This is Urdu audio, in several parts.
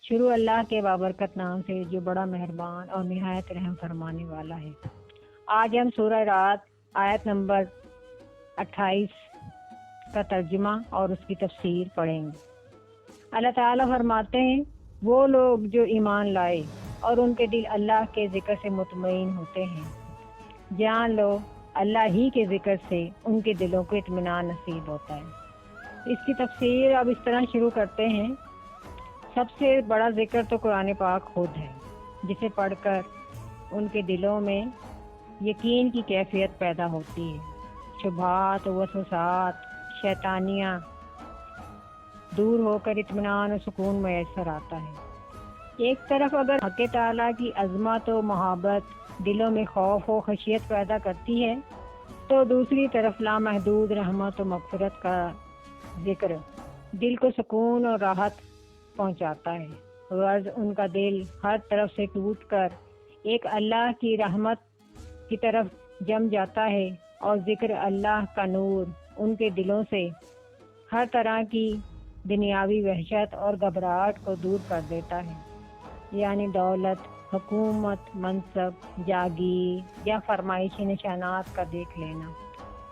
شروع اللہ کے بابرکت نام سے جو بڑا مہربان اور نہایت رحم فرمانے والا ہے۔ آج ہم سورہ رات آیت نمبر 28 کا ترجمہ اور اس کی تفسیر پڑھیں گے۔ اللہ تعالیٰ فرماتے ہیں، وہ لوگ جو ایمان لائے اور ان کے دل اللہ کے ذکر سے مطمئن ہوتے ہیں، جان لو اللہ ہی کے ذکر سے ان کے دلوں کو اطمینان نصیب ہوتا ہے۔ اس کی تفسیر اب اس طرح شروع کرتے ہیں۔ سب سے بڑا ذکر تو قرآن پاک خود ہے، جسے پڑھ کر ان کے دلوں میں یقین کی کیفیت پیدا ہوتی ہے، شبہات وسوسات شیطانیاں دور ہو کر اطمینان و سکون میسر آتا ہے۔ ایک طرف اگر حق تعالیٰ کی عظمت و محبت دلوں میں خوف و خشیت پیدا کرتی ہے، تو دوسری طرف لامحدود رحمت و مغفرت کا ذکر دل کو سکون اور راحت پہنچاتا ہے۔ غرض ان کا دل ہر طرف سے ٹوٹ کر ایک اللہ کی رحمت کی طرف جم جاتا ہے، اور ذکر اللہ کا نور ان کے دلوں سے ہر طرح کی دنیاوی وحشت اور گھبراہٹ کو دور کر دیتا ہے، یعنی دولت، حکومت، منصب، جاگیر یا فرمائشی نشانات کا دیکھ لینا۔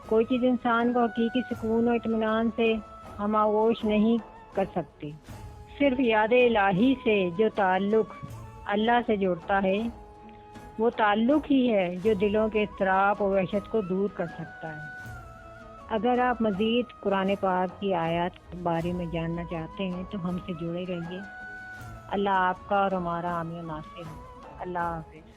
کوئی چیز انسان کو حقیقی سکون و اطمینان سے ہماغوش نہیں کر سکتی۔ صرف یاد الہی سے جو تعلق اللہ سے جوڑتا ہے، وہ تعلق ہی ہے جو دلوں کے اضطراب و وحشت کو دور کر سکتا ہے۔ اگر آپ مزید قرآن پاک کی آیات کے بارے میں جاننا چاہتے ہیں تو ہم سے جڑے رہیے۔ اللہ آپ کا اور ہمارا حامی و ناصر ہو۔ اللہ حافظ۔